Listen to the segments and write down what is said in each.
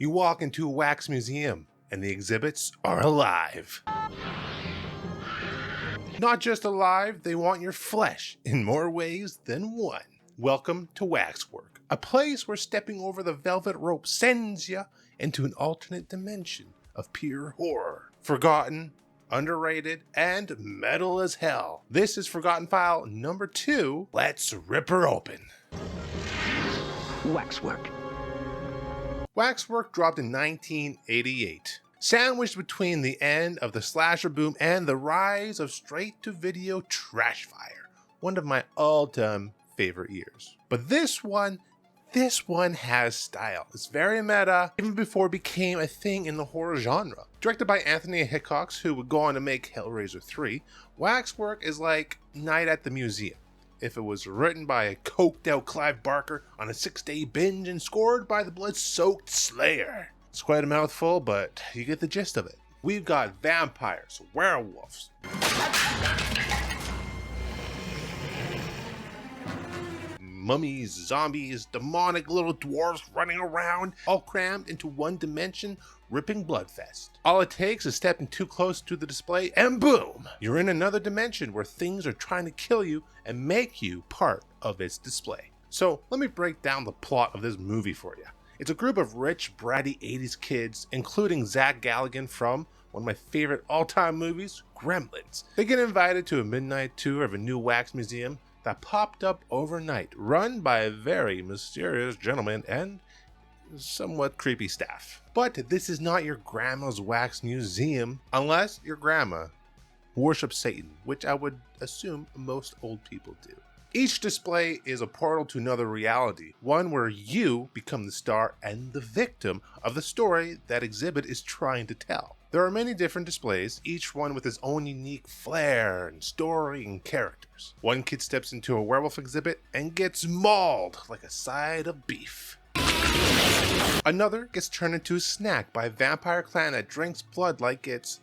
You walk into a wax museum, and the exhibits are alive. Not just alive, they want your flesh in more ways than one. Welcome to Waxwork, a place where stepping over the velvet rope sends you into an alternate dimension of pure horror. Forgotten, underrated, and metal as hell. This is Forgotten File number 2. Let's rip her open. Waxwork. Waxwork dropped in 1988. Sandwiched between the end of the slasher boom and the rise of straight-to-video trash fire. One of my all-time favorite years. But this one has style. It's very meta, even before it became a thing in the horror genre. Directed by Anthony Hickox, who would go on to make Hellraiser 3, Waxwork is like Night at the Museum if it was written by a coked-out Clive Barker on a 6-day binge and scored by the blood-soaked Slayer. It's quite a mouthful, but you get the gist of it. We've got vampires, werewolves, mummies, zombies, demonic little dwarves running around, all crammed into one dimension, ripping bloodfest. All it takes is stepping too close to the display and boom! You're in another dimension where things are trying to kill you and make you part of its display. So let me break down the plot of this movie for you. It's a group of rich, bratty 80s kids, including Zach Galligan from one of my favorite all-time movies, Gremlins. They get invited to a midnight tour of a new wax museum that popped up overnight, run by a very mysterious gentleman and somewhat creepy staff. But this is not your grandma's wax museum, unless your grandma worships Satan, which I would assume most old people do. Each display is a portal to another reality, one where you become the star and the victim of the story that exhibit is trying to tell. There are many different displays, each one with its own unique flair and story and characters. One kid steps into a werewolf exhibit and gets mauled like a side of beef. Another gets turned into a snack by a vampire clan that drinks blood like it's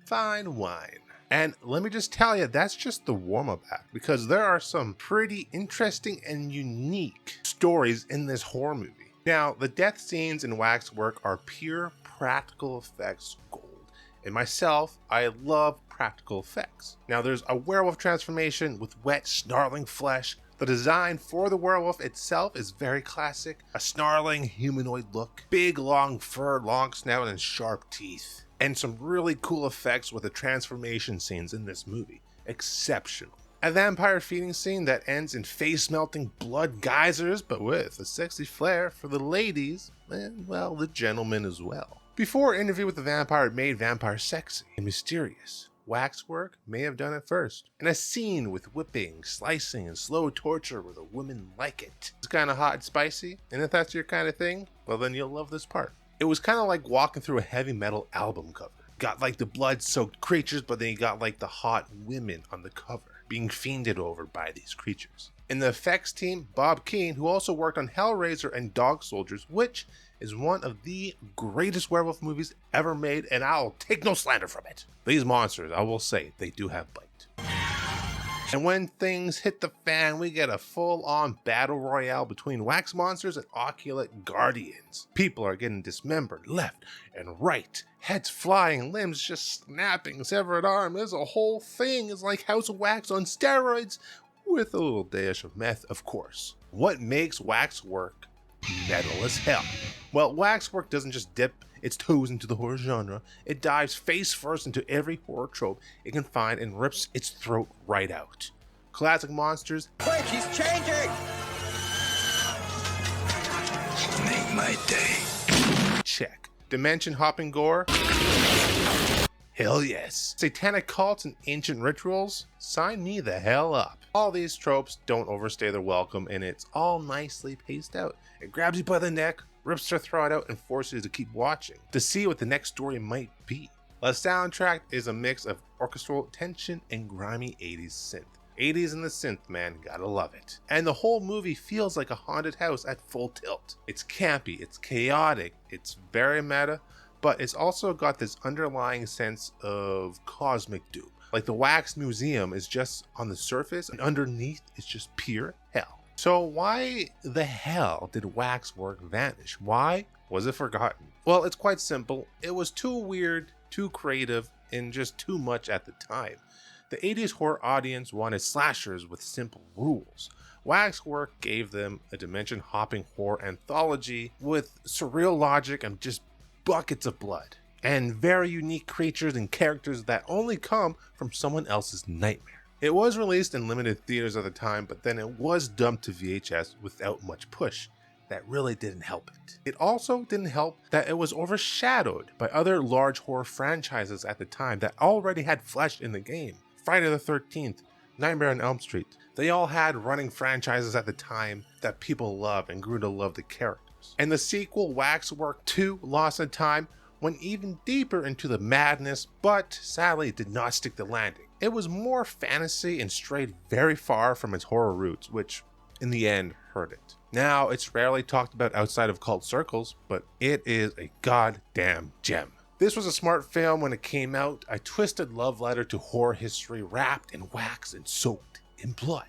fine wine. And let me just tell you, that's just the warm-up act, because there are some pretty interesting and unique stories in this horror movie. Now, the death scenes in Waxwork are pure practical effects gold. And myself, I love practical effects. Now, there's a werewolf transformation with wet, snarling flesh. The design for the werewolf itself is very classic. A snarling humanoid look, big long fur, long snout, and sharp teeth. And some really cool effects with the transformation scenes in this movie. Exceptional. A vampire feeding scene that ends in face-melting blood geysers, but with a sexy flair for the ladies, and well, the gentlemen as well. Before Interview with the Vampire made vampire sexy and mysterious, Waxwork may have done it first. In a scene with whipping, slicing, and slow torture where the women like it. It's kind of hot and spicy, and if that's your kind of thing, well then you'll love this part. It was kind of like walking through a heavy metal album cover. Got like the blood-soaked creatures, but then you got like the hot women on the cover, being fiended over by these creatures. In the effects team, Bob Keane, who also worked on Hellraiser and Dog Soldiers, which is one of the greatest werewolf movies ever made, and I'll take no slander from it. These monsters, I will say, they do have bite. And when things hit the fan, we get a full-on battle royale between wax monsters and oculate guardians. People are getting dismembered left and right, heads flying, limbs just snapping, severed arm. There's a whole thing. It's like House of Wax on steroids with a little dash of meth, of course. What makes Waxwork metal as hell? Well, Waxwork doesn't just dip its toes into the horror genre, it dives face first into every horror trope it can find and rips its throat right out. Classic monsters. Wait, he's changing! Make my day. Check. Dimension hopping gore. Hell yes. Satanic cults and ancient rituals? Sign me the hell up. All these tropes don't overstay their welcome, and it's all nicely paced out. It grabs you by the neck, rips your throat out, and forces you to keep watching to see what the next story might be. The soundtrack is a mix of orchestral tension and grimy 80s synth. 80s in the synth, man, gotta love it. And the whole movie feels like a haunted house at full tilt. It's campy, it's chaotic, it's very meta, but it's also got this underlying sense of cosmic doom. Like the Wax Museum is just on the surface, and underneath it's just pure hell. So why the hell did Waxwork vanish? Why? Was it forgotten? Well, it's quite simple. It was too weird, too creative, and just too much at the time. The 80s horror audience wanted slashers with simple rules. Waxwork gave them a dimension-hopping horror anthology with surreal logic and just buckets of blood, and very unique creatures and characters that only come from someone else's nightmare. It was released in limited theaters at the time, but then it was dumped to VHS without much push. That really didn't help it. It also didn't help that it was overshadowed by other large horror franchises at the time that already had flesh in the game. Friday the 13th, Nightmare on Elm Street. They all had running franchises at the time that people loved and grew to love the characters. And the sequel, Waxwork 2, Lost in Time, went even deeper into the madness, but sadly did not stick the landing. It was more fantasy and strayed very far from its horror roots, which in the end hurt it. Now, it's rarely talked about outside of cult circles, but it is a goddamn gem. This was a smart film when it came out, a twisted love letter to horror history wrapped in wax and soaked in blood.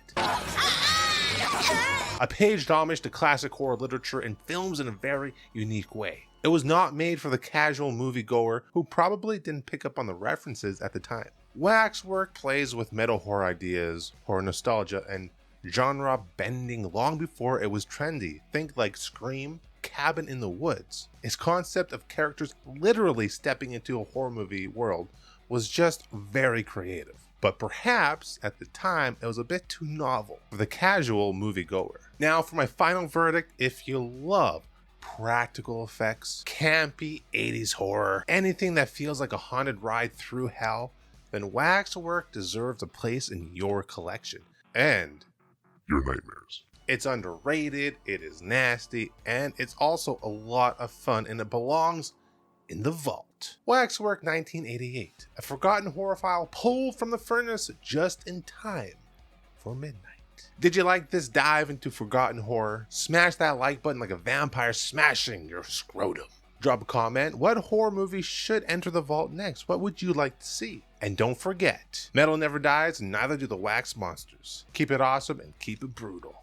A paged homage to classic horror literature and films in a very unique way. It was not made for the casual moviegoer who probably didn't pick up on the references at the time. Waxwork plays with metal horror ideas, horror nostalgia, and genre bending long before it was trendy. Think like Scream, Cabin in the Woods. Its concept of characters literally stepping into a horror movie world was just very creative. But perhaps at the time it was a bit too novel for the casual moviegoer. Now for my final verdict, if you love practical effects, campy 80s horror, anything that feels like a haunted ride through hell, then Waxwork deserves a place in your collection. And Your nightmares. it's underrated, it is nasty, and it's also a lot of fun, and it belongs in the vault. Waxwork 1988, a forgotten horror file pulled from the furnace just in time for midnight. Did you like this dive into forgotten horror? Smash that like button like a vampire smashing your scrotum. Drop a comment. What horror movie should enter the vault next? What would you like to see? And don't forget, metal never dies, and neither do the wax monsters. Keep it awesome and keep it brutal.